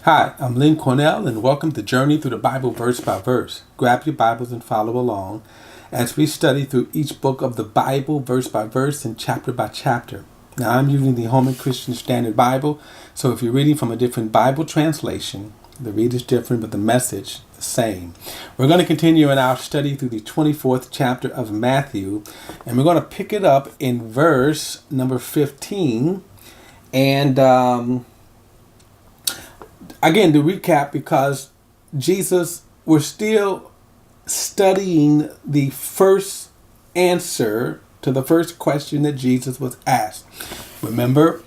Hi, I'm Lynn Cornell, and welcome to Journey Through the Bible Verse by Verse. Grab your Bibles and follow along as we study through each book of the Bible verse by verse and chapter by chapter. Now, I'm using the Holman Christian Standard Bible, so if you're reading from a different Bible translation, the read is different, but the message the same. We're going to continue in our study through the 24th chapter of Matthew, and we're going to pick it up in verse number 15. And again, to recap, because we're still studying the first answer to the first question that Jesus was asked. Remember,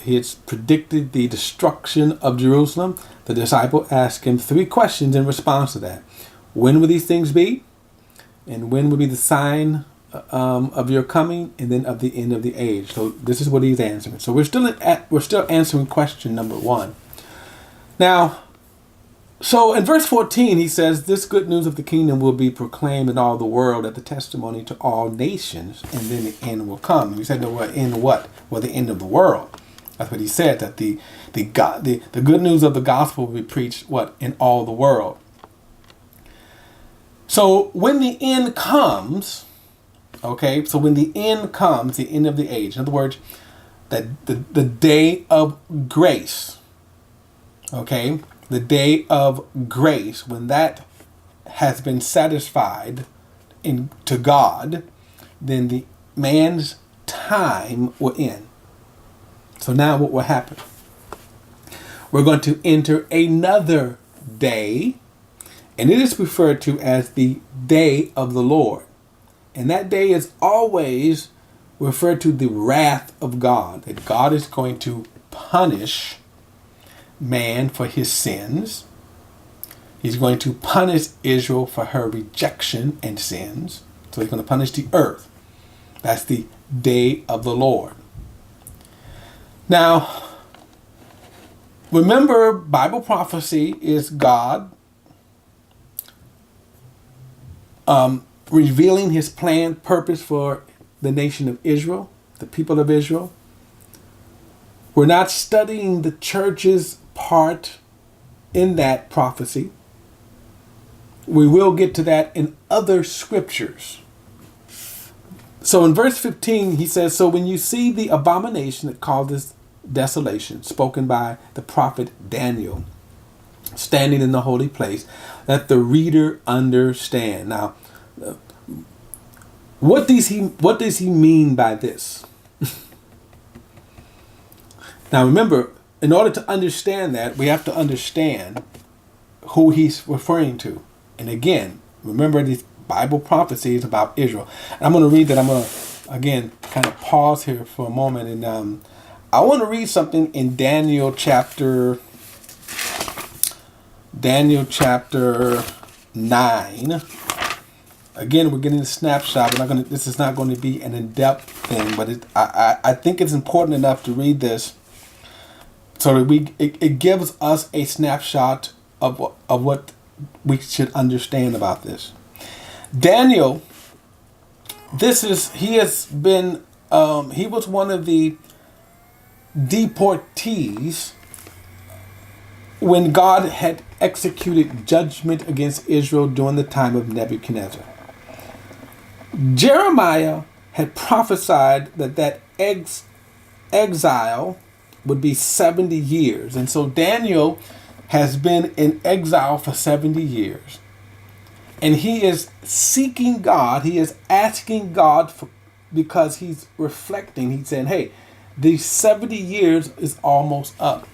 he had predicted the destruction of Jerusalem. The disciple asked him three questions in response to that. When will these things be? And when will be the sign of your coming, and then of the end of the age? So this is what he's answering. So we're still answering question number one. Now, so in verse 14, he says, "This good news of the kingdom will be proclaimed in all the world as the testimony to all nations, and then the end will come." And we said, "No, end what? Well, the end of the world." That's what he said. That the good news of the gospel will be preached what? In all the world. So when the end comes. Okay, so when the end comes, the end of the age, in other words, that the day of grace, okay, the day of grace, when that has been satisfied to God, then the man's time will end. So now what will happen? We're going to enter another day, and it is referred to as the day of the Lord. And that day is always referred to the wrath of God, that God is going to punish man for his sins. He's going to punish Israel for her rejection and sins. So he's going to punish the earth. That's the day of the Lord. Now, remember, Bible prophecy is God revealing his plan, purpose for the nation of Israel, the people of Israel. We're not studying the church's part in that prophecy. We will get to that in other scriptures. So in verse 15, he says, "So when you see the abomination that causes desolation, spoken by the prophet Daniel, standing in the holy place, let the reader understand." Now, what does he mean by this? Now remember, in order to understand that, we have to understand who he's referring to. And again, remember, these Bible prophecies about Israel. And I'm going to read that. I'm going to, again, kind of pause here for a moment. And I want to read something in Daniel chapter 9. Again, we're getting a snapshot. This is not going to be an in-depth thing, but I think it's important enough to read this so that it gives us a snapshot of what we should understand about this. Daniel, he was one of the deportees when God had executed judgment against Israel during the time of Nebuchadnezzar. Jeremiah had prophesied that exile would be 70 years. And so Daniel has been in exile for 70 years. And he is seeking God. He is asking God because he's reflecting. He's saying, hey, these 70 years is almost up.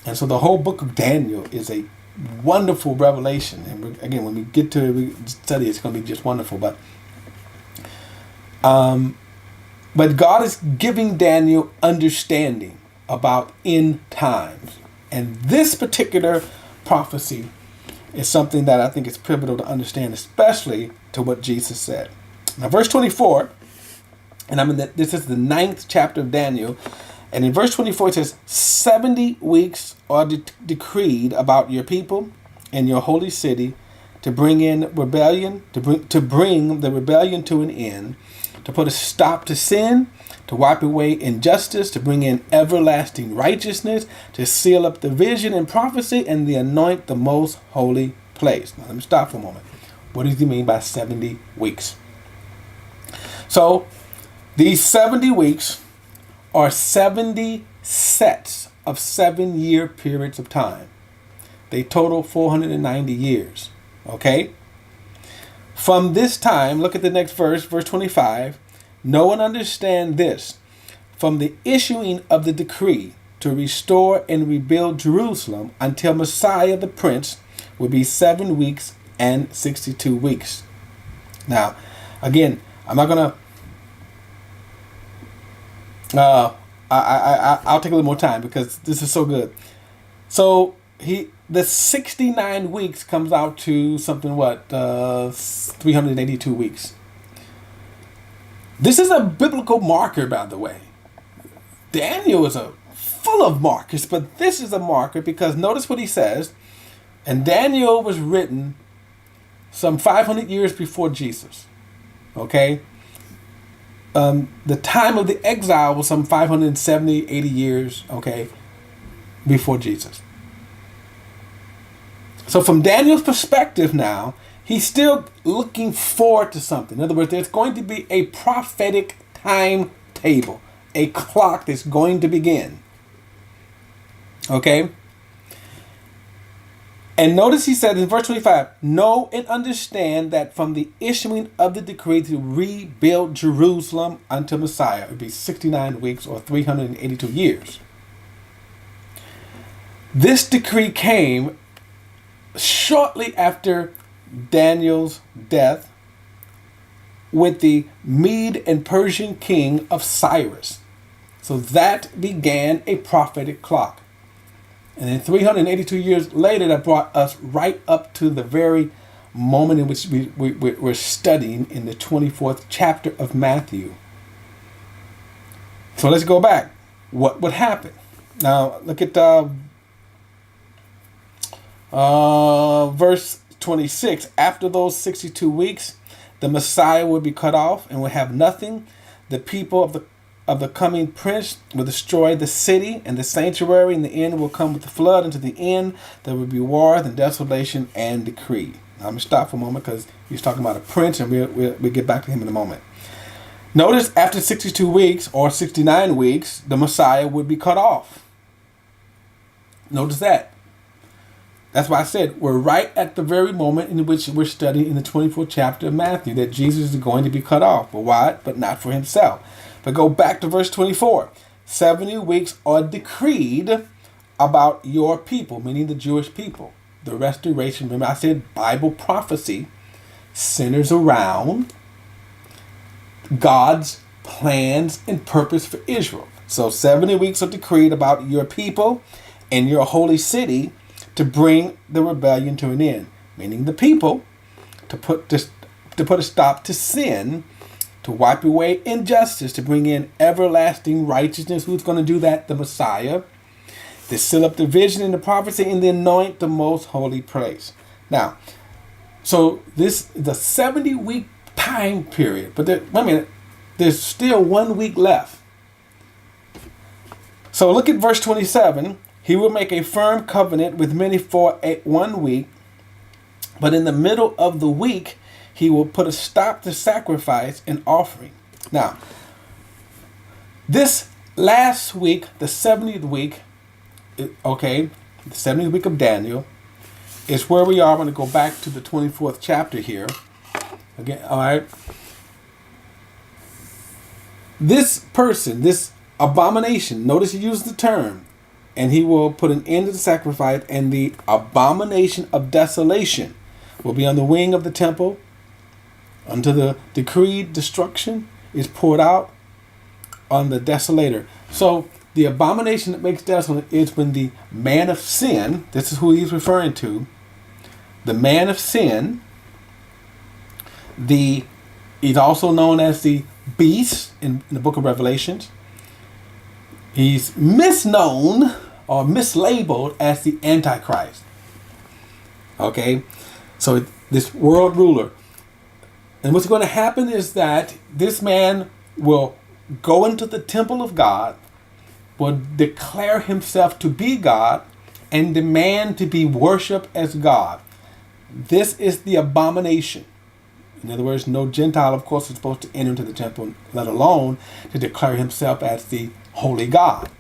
And so the whole book of Daniel is a wonderful revelation. And again, when we get to it, we study, it's going to be just wonderful. But God is giving Daniel understanding about end times. And this particular prophecy is something that I think is pivotal to understand, especially to what Jesus said. Now, verse 24, and this is the 9th chapter of Daniel. And in verse 24, it says, 70 weeks are decreed about your people and your holy city to bring in rebellion, to bring the rebellion to an end, to put a stop to sin, to wipe away injustice, to bring in everlasting righteousness, to seal up the vision and prophecy, and to anoint the most holy place. Now let me stop for a moment. What does he mean by 70 weeks? So these 70 weeks are 70 sets of 7-year periods of time. They total 490 years. Okay? From this time, look at the next verse, verse 25. Know and understand this. From the issuing of the decree to restore and rebuild Jerusalem until Messiah the Prince will be 7 weeks and 62 weeks. Now, again, I'm not going to I'll take a little more time because this is so good. So the 69 weeks comes out to something 382 weeks. This is a biblical marker, by the way. Daniel is full of markers, but this is a marker because notice what he says. And Daniel was written some 500 years before Jesus. Okay? The time of the exile was some 570, 80 years, okay, before Jesus. So from Daniel's perspective now, he's still looking forward to something. In other words, there's going to be a prophetic timetable, a clock that's going to begin. Okay? And notice he said in verse 25, know and understand that from the issuing of the decree to rebuild Jerusalem unto Messiah, it would be 69 weeks or 382 years. This decree came shortly after Daniel's death with the Mede and Persian king of Cyrus. So that began a prophetic clock. And then 382 years later, that brought us right up to the very moment in which we're studying in the 24th chapter of Matthew. So let's go back. What would happen? Now, look at verse 26. After those 62 weeks, the Messiah will be cut off and will have nothing. The people of the coming prince will destroy the city and the sanctuary, and the end will come with the flood. Unto the end there will be war and desolation and decree. Now, I'm going to stop for a moment because he's talking about a prince, and we'll get back to him in a moment. Notice after 62 weeks or 69 weeks, the Messiah would be cut off. Notice that. That's why I said we're right at the very moment in which we're studying in the 24th chapter of Matthew that Jesus is going to be cut off. For what? But not for himself. But go back to verse 24. 70 weeks are decreed about your people, meaning the Jewish people. The restoration, remember I said Bible prophecy centers around God's plans and purpose for Israel. So 70 weeks are decreed about your people and your holy city to bring the rebellion to an end, meaning the people, to put a stop to sin, to wipe away injustice, to bring in everlasting righteousness. Who's going to do that? The Messiah. To seal up the vision and the prophecy, and then anoint the most holy place. Now, so this is the 70-week time period. But wait a minute, there's still 1 week left. So look at verse 27. He will make a firm covenant with many for 1 week, but in the middle of the week, he will put a stop to sacrifice and offering. Now, this last week, the 70th week, the 70th week of Daniel, is where we are. I'm going to go back to the 24th chapter here. Again, all right. This person, this abomination, notice he used the term, and he will put an end to the sacrifice, and the abomination of desolation will be on the wing of the temple until the decreed destruction is poured out on the desolator. So the abomination that makes desolate is when the man of sin, this is who he's referring to, the man of sin, he's also known as the beast in the book of Revelations. He's misknown or mislabeled as the Antichrist. Okay? So this world ruler. And what's going to happen is that this man will go into the temple of God, will declare himself to be God, and demand to be worshipped as God. This is the abomination. In other words, no Gentile, of course, is supposed to enter into the temple, let alone to declare himself as the holy God.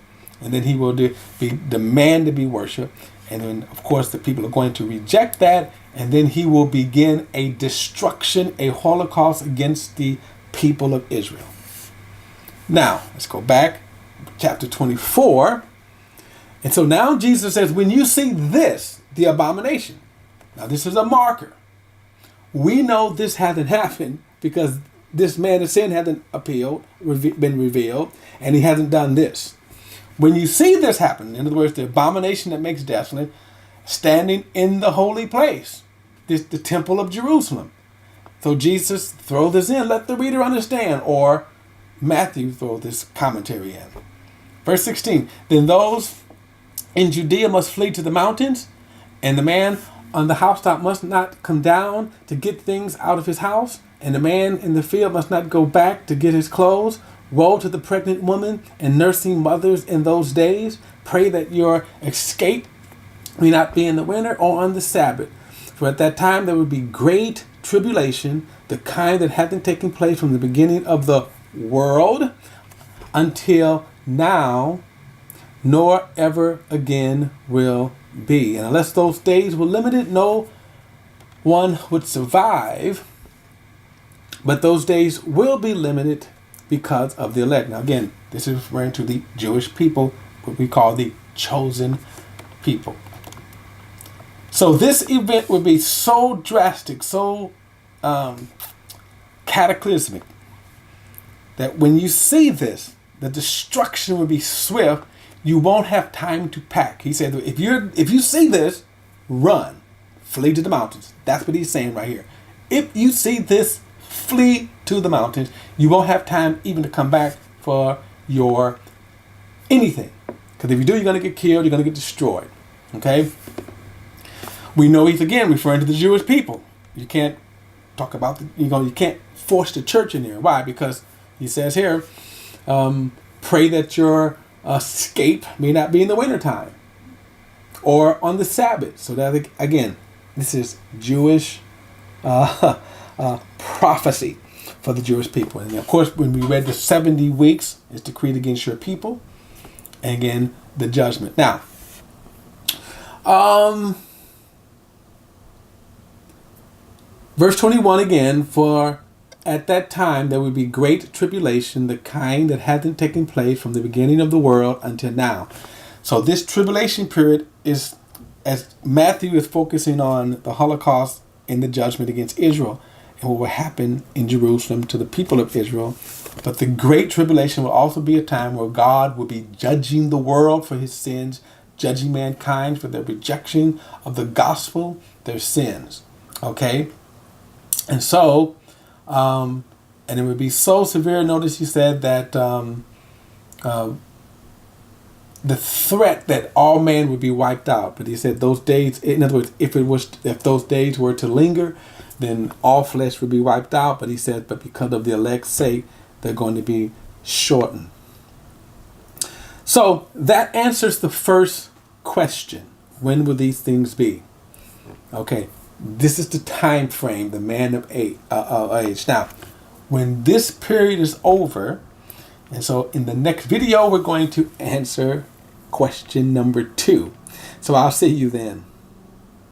And then he will demand to be worshipped. And then, of course, the people are going to reject that. And then he will begin a destruction, a holocaust against the people of Israel. Now, let's go back, chapter 24. And so now Jesus says, when you see this, the abomination, now this is a marker. We know this hasn't happened because this man of sin hasn't been revealed, and he hasn't done this. When you see this happen, in other words, the abomination that makes desolate, standing in the holy place, the temple of Jerusalem. So Jesus, throw this in, let the reader understand, or Matthew throw this commentary in. Verse 16, then those in Judea must flee to the mountains, and the man on the housetop must not come down to get things out of his house, and the man in the field must not go back to get his clothes. Woe to the pregnant woman and nursing mothers in those days. Pray that your escape may not be in the winter or on the Sabbath. For at that time there will be great tribulation, the kind that hasn't taken place from the beginning of the world until now, nor ever again will be. And unless those days were limited, no one would survive. But those days will be limited because of the elect. Now again, this is referring to the Jewish people, what we call the chosen people. So this event would be so drastic, so cataclysmic, that when you see this, the destruction will be swift. You won't have time to pack. He said, if you see this, run, flee to the mountains. That's what he's saying right here. If you see this, flee to the mountains. You won't have time even to come back for your anything. Because if you do, you're going to get killed. You're going to get destroyed. Okay? We know he's again referring to the Jewish people. You can't talk about you can't force the church in there. Why? Because he says here, pray that your escape may not be in the wintertime or on the Sabbath. So that again, this is Jewish prophecy for the Jewish people. And of course, when we read the 70 weeks, it's decreed against your people. And again, the judgment. Now, verse 21 again, for at that time there will be great tribulation, the kind that hasn't taken place from the beginning of the world until now. So this tribulation period is, as Matthew is focusing on the Holocaust and the judgment against Israel and what will happen in Jerusalem to the people of Israel. But the great tribulation will also be a time where God will be judging the world for his sins, judging mankind for their rejection of the gospel, their sins. Okay? And so, and it would be so severe. Notice he said that the threat that all men would be wiped out. But he said those days, in other words, if those days were to linger, then all flesh would be wiped out. But he said, but because of the elect's sake, they're going to be shortened. So that answers the first question. When will these things be? Okay. This is the time frame, the man of age. Now, when this period is over, and so in the next video, we're going to answer question number 2. So I'll see you then.